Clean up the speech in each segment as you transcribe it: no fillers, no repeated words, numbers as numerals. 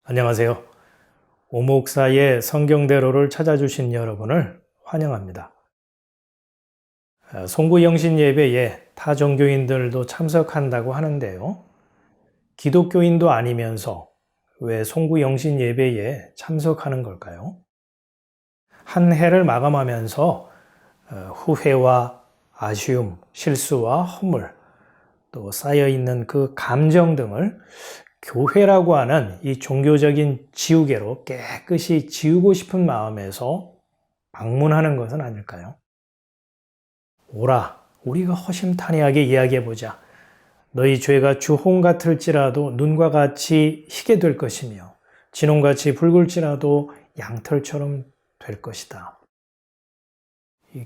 안녕하세요. 오목사의 성경대로를 찾아주신 여러분을 환영합니다. 송구영신 예배에 타 종교인들도 참석한다고 하는데요. 기독교인도 아니면서 왜 송구영신 예배에 참석하는 걸까요? 한 해를 마감하면서 후회와 아쉬움, 실수와 허물, 또 쌓여있는 그 감정 등을 교회라고 하는 이 종교적인 지우개로 깨끗이 지우고 싶은 마음에서 방문하는 것은 아닐까요? 오라, 우리가 허심탄회하게 이야기해보자. 너희 죄가 주홍 같을지라도 눈과 같이 희게 될 것이며 진홍같이 붉을지라도 양털처럼 될 것이다.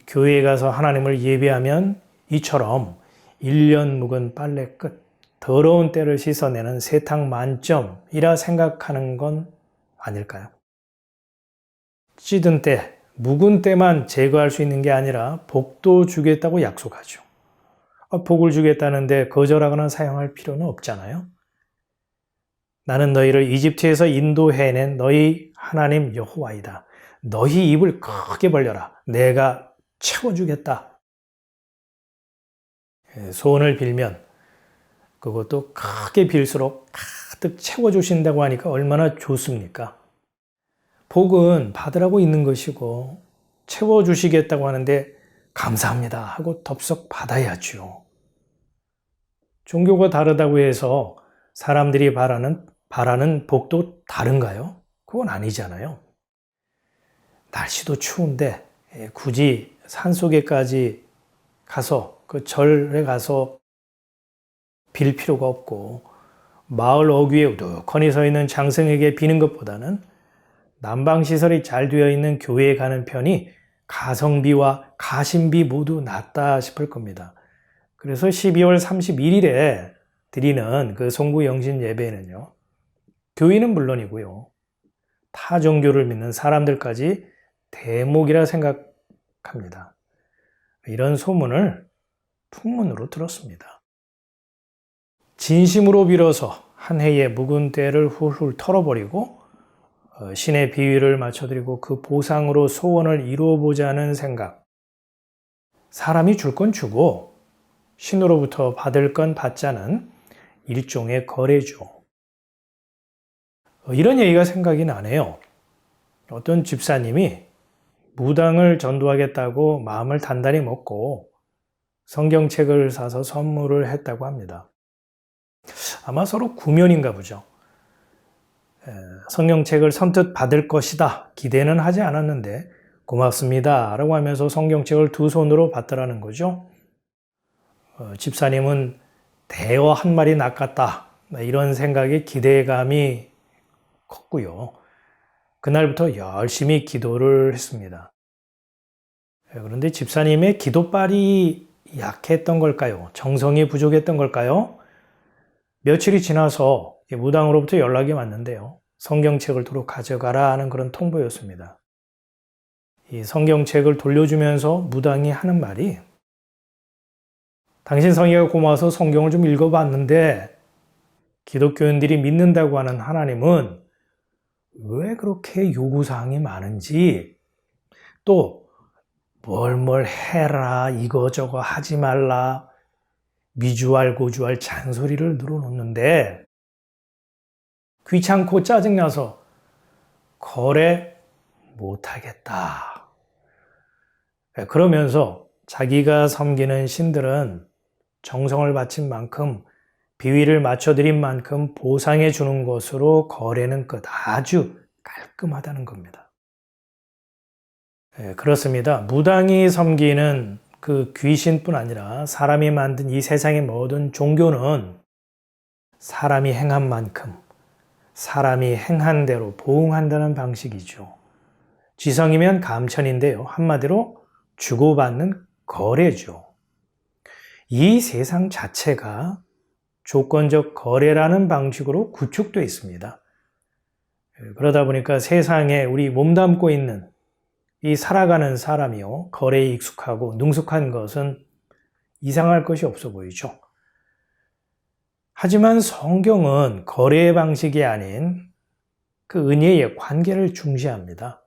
교회에 가서 하나님을 예배하면 이처럼 1년 묵은 빨래 끝, 더러운 때를 씻어내는 세탁 만점이라 생각하는 건 아닐까요? 찌든 때, 묵은 때만 제거할 수 있는 게 아니라 복도 주겠다고 약속하죠. 복을 주겠다는데 거절하거나 사용할 필요는 없잖아요. 나는 너희를 이집트에서 인도해낸 너희 하나님 여호와이다. 너희 입을 크게 벌려라. 내가 채워주겠다. 소원을 빌면 그것도 크게 빌수록 가득 채워주신다고 하니까 얼마나 좋습니까? 복은 받으라고 있는 것이고 채워주시겠다고 하는데 감사합니다 하고 덥석 받아야죠. 종교가 다르다고 해서 사람들이 바라는 복도 다른가요? 그건 아니잖아요. 날씨도 추운데 굳이 산속에까지 가서 그 절에 가서 빌 필요가 없고 마을 어귀에 우두커니 서 있는 장승에게 비는 것보다는 난방시설이 잘 되어 있는 교회에 가는 편이 가성비와 가심비 모두 낫다 싶을 겁니다. 그래서 12월 31일에 드리는 그 송구영신 예배는요, 교인은 물론이고요, 타 종교를 믿는 사람들까지 대목이라 생각합니다. 이런 소문을 풍문으로 들었습니다. 진심으로 빌어서 한 해의 묵은 때를 훌훌 털어버리고 신의 비위를 맞춰드리고 그 보상으로 소원을 이루어보자는 생각. 사람이 줄 건 주고 신으로부터 받을 건 받자는 일종의 거래죠. 이런 얘기가 생각이 나네요. 어떤 집사님이 무당을 전도하겠다고 마음을 단단히 먹고 성경책을 사서 선물을 했다고 합니다. 아마 서로 구면인가 보죠. 성경책을 선뜻 받을 것이다 기대는 하지 않았는데 고맙습니다 라고 하면서 성경책을 두 손으로 받더라는 거죠. 집사님은 대어 한 마리 낚았다 이런 생각에 기대감이 컸고요. 그날부터 열심히 기도를 했습니다. 그런데 집사님의 기도빨이 약했던 걸까요? 정성이 부족했던 걸까요? 며칠이 지나서 무당으로부터 연락이 왔는데요. 성경책을 도로 가져가라 하는 그런 통보였습니다. 이 성경책을 돌려주면서 무당이 하는 말이 당신 성의가 고마워서 성경을 좀 읽어봤는데 기독교인들이 믿는다고 하는 하나님은 왜 그렇게 요구사항이 많은지 또 뭘 해라 이거저거 하지 말라 미주알 고주알 잔소리를 늘어놓는데 귀찮고 짜증나서 거래 못하겠다. 그러면서 자기가 섬기는 신들은 정성을 바친 만큼 비위를 맞춰드린 만큼 보상해 주는 것으로 거래는 끝 아주 깔끔하다는 겁니다. 그렇습니다. 무당이 섬기는 그 귀신뿐 아니라 사람이 만든 이 세상의 모든 종교는 사람이 행한 만큼 사람이 행한 대로 보응한다는 방식이죠. 지성이면 감천인데요. 한마디로 주고받는 거래죠. 이 세상 자체가 조건적 거래라는 방식으로 구축되어 있습니다. 그러다 보니까 세상에 우리 몸담고 있는 이 살아가는 사람이요. 거래에 익숙하고 능숙한 것은 이상할 것이 없어 보이죠. 하지만 성경은 거래의 방식이 아닌 그 은혜의 관계를 중시합니다.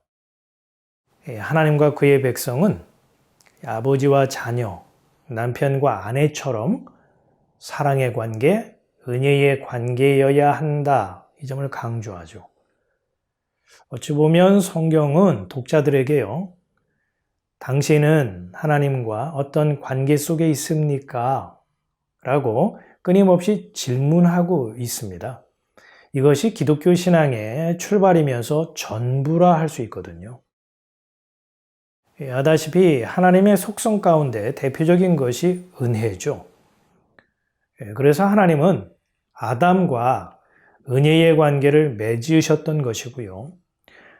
하나님과 그의 백성은 아버지와 자녀, 남편과 아내처럼 사랑의 관계, 은혜의 관계여야 한다. 이 점을 강조하죠. 어찌 보면 성경은 독자들에게요, 당신은 하나님과 어떤 관계 속에 있습니까? 라고 끊임없이 질문하고 있습니다. 이것이 기독교 신앙의 출발이면서 전부라 할 수 있거든요. 아다시피 하나님의 속성 가운데 대표적인 것이 은혜죠. 그래서 하나님은 아담과 은혜의 관계를 맺으셨던 것이고요.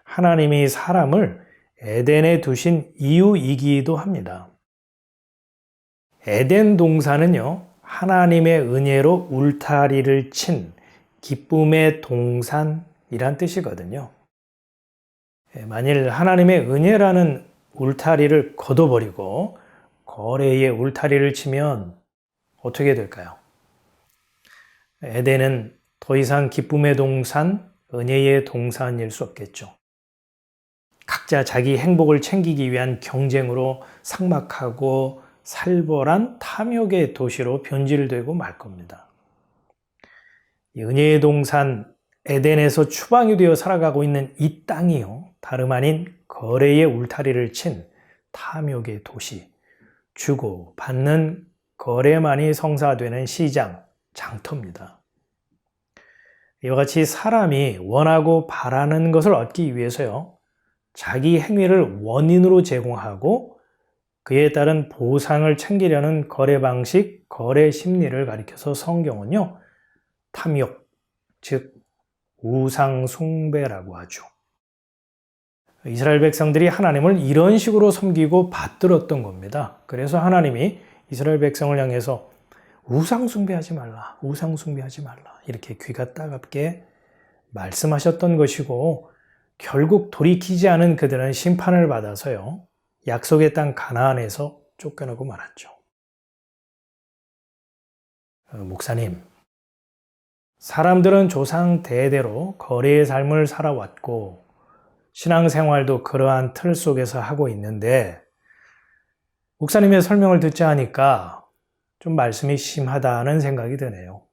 하나님이 사람을 에덴에 두신 이유이기도 합니다. 에덴 동산은요, 하나님의 은혜로 울타리를 친 기쁨의 동산이란 뜻이거든요. 만일 하나님의 은혜라는 울타리를 걷어버리고 거래의 울타리를 치면 어떻게 될까요? 에덴은 더 이상 기쁨의 동산, 은혜의 동산일 수 없겠죠. 각자 자기 행복을 챙기기 위한 경쟁으로 삭막하고 살벌한 탐욕의 도시로 변질되고 말 겁니다. 은혜의 동산 에덴에서 추방이 되어 살아가고 있는 이 땅이요, 다름 아닌 거래의 울타리를 친 탐욕의 도시, 주고 받는 거래만이 성사되는 시장, 장터입니다. 이와 같이 사람이 원하고 바라는 것을 얻기 위해서요, 자기 행위를 원인으로 제공하고 그에 따른 보상을 챙기려는 거래 방식, 거래 심리를 가리켜서 성경은요, 탐욕, 즉 우상 숭배라고 하죠. 이스라엘 백성들이 하나님을 이런 식으로 섬기고 받들었던 겁니다. 그래서 하나님이 이스라엘 백성을 향해서 우상 숭배하지 말라, 우상 숭배하지 말라, 이렇게 귀가 따갑게 말씀하셨던 것이고, 결국 돌이키지 않은 그들은 심판을 받아서요, 약속의 땅 가나안에서 쫓겨나고 말았죠. 목사님, 사람들은 조상 대대로 거래의 삶을 살아왔고 신앙생활도 그러한 틀 속에서 하고 있는데, 목사님의 설명을 듣자 하니까 좀 말씀이 심하다는 생각이 드네요.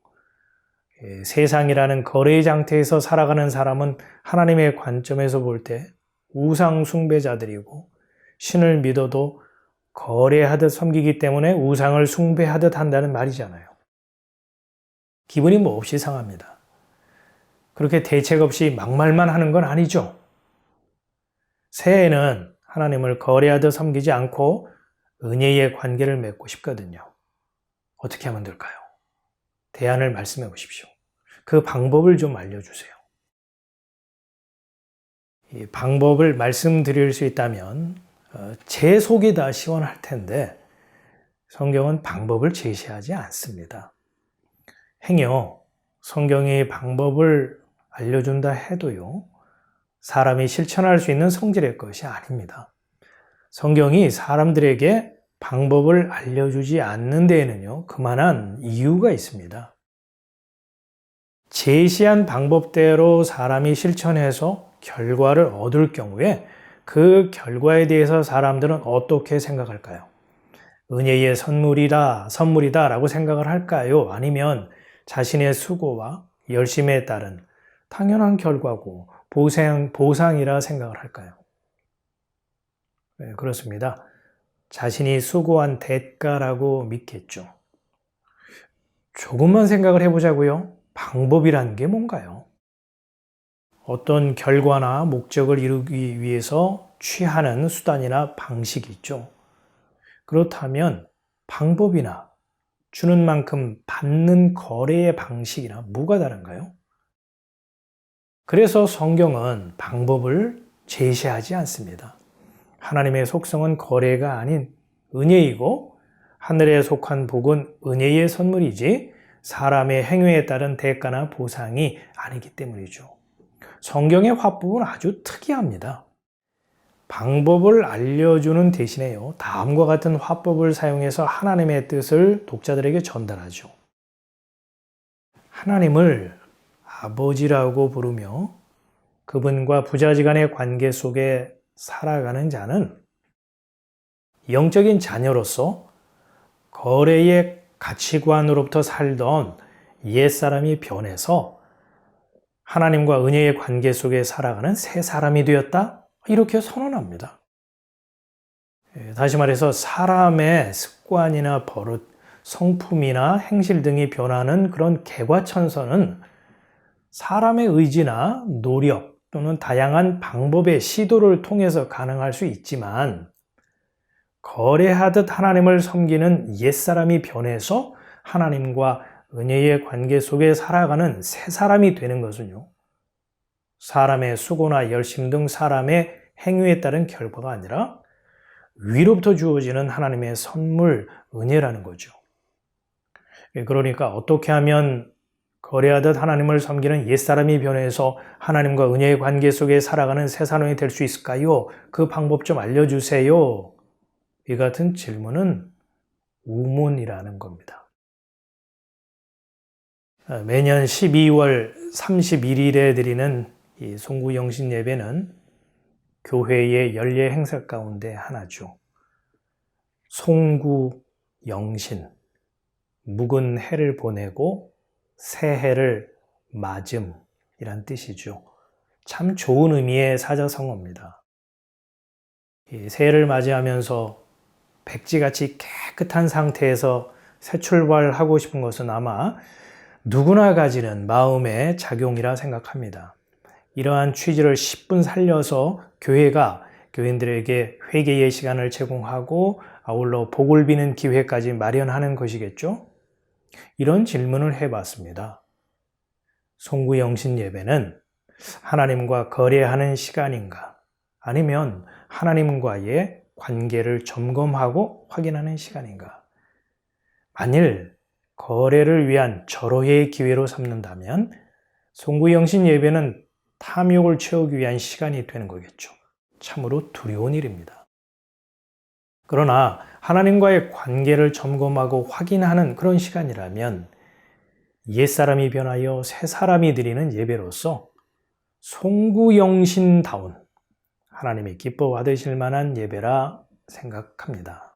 세상이라는 거래의 장터에서 살아가는 사람은 하나님의 관점에서 볼 때 우상 숭배자들이고, 신을 믿어도 거래하듯 섬기기 때문에 우상을 숭배하듯 한다는 말이잖아요. 기분이 몹시 상합니다. 그렇게 대책 없이 막말만 하는 건 아니죠. 새해에는 하나님을 거래하듯 섬기지 않고 은혜의 관계를 맺고 싶거든요. 어떻게 하면 될까요? 대안을 말씀해 보십시오. 그 방법을 좀 알려주세요. 이 방법을 말씀드릴 수 있다면 제 속이 다 시원할 텐데 성경은 방법을 제시하지 않습니다. 행여 성경이 방법을 알려준다 해도요, 사람이 실천할 수 있는 성질의 것이 아닙니다. 성경이 사람들에게 방법을 알려주지 않는 데에는요, 그만한 이유가 있습니다. 제시한 방법대로 사람이 실천해서 결과를 얻을 경우에 그 결과에 대해서 사람들은 어떻게 생각할까요? 은혜의 선물이다 라고 생각을 할까요? 아니면 자신의 수고와 열심에 따른 당연한 결과고 보상이라 생각을 할까요? 네, 그렇습니다. 자신이 수고한 대가라고 믿겠죠. 조금만 생각을 해보자고요. 방법이란 게 뭔가요? 어떤 결과나 목적을 이루기 위해서 취하는 수단이나 방식이 있죠. 그렇다면 방법이나 주는 만큼 받는 거래의 방식이나 뭐가 다른가요? 그래서 성경은 방법을 제시하지 않습니다. 하나님의 속성은 거래가 아닌 은혜이고, 하늘에 속한 복은 은혜의 선물이지 사람의 행위에 따른 대가나 보상이 아니기 때문이죠. 성경의 화법은 아주 특이합니다. 방법을 알려주는 대신에요, 다음과 같은 화법을 사용해서 하나님의 뜻을 독자들에게 전달하죠. 하나님을 아버지라고 부르며 그분과 부자지간의 관계 속에 살아가는 자는 영적인 자녀로서 거래의 가치관으로부터 살던 옛사람이 변해서 하나님과 은혜의 관계 속에 살아가는 새 사람이 되었다? 이렇게 선언합니다. 다시 말해서 사람의 습관이나 버릇, 성품이나 행실 등이 변하는 그런 개과천선은 사람의 의지나 노력 또는 다양한 방법의 시도를 통해서 가능할 수 있지만 거래하듯 하나님을 섬기는 옛사람이 변해서 하나님과 은혜의 관계 속에 살아가는 새 사람이 되는 것은요, 사람의 수고나 열심 등 사람의 행위에 따른 결과가 아니라 위로부터 주어지는 하나님의 선물, 은혜라는 거죠. 그러니까 어떻게 하면 거래하듯 하나님을 섬기는 옛사람이 변해서 하나님과 은혜의 관계 속에 살아가는 새 사람이 될 수 있을까요? 그 방법 좀 알려주세요. 이 같은 질문은 우문이라는 겁니다. 매년 12월 31일에 드리는 이 송구영신 예배는 교회의 연례 행사 가운데 하나죠. 송구영신, 묵은 해를 보내고 새해를 맞음이란 뜻이죠. 참 좋은 의미의 사자성어입니다. 이 새해를 맞이하면서 백지같이 깨끗한 상태에서 새 출발하고 싶은 것은 아마 누구나 가지는 마음의 작용이라 생각합니다. 이러한 취지를 10분 살려서 교회가 교인들에게 회개의 시간을 제공하고 아울러 복을 비는 기회까지 마련하는 것이겠죠? 이런 질문을 해봤습니다. 송구영신 예배는 하나님과 거래하는 시간인가? 아니면 하나님과의 관계를 점검하고 확인하는 시간인가? 만일 거래를 위한 절호의 기회로 삼는다면 송구영신 예배는 탐욕을 채우기 위한 시간이 되는 거겠죠. 참으로 두려운 일입니다. 그러나 하나님과의 관계를 점검하고 확인하는 그런 시간이라면 옛사람이 변하여 새사람이 드리는 예배로서 송구영신다운 하나님이 기뻐 받으실 만한 예배라 생각합니다.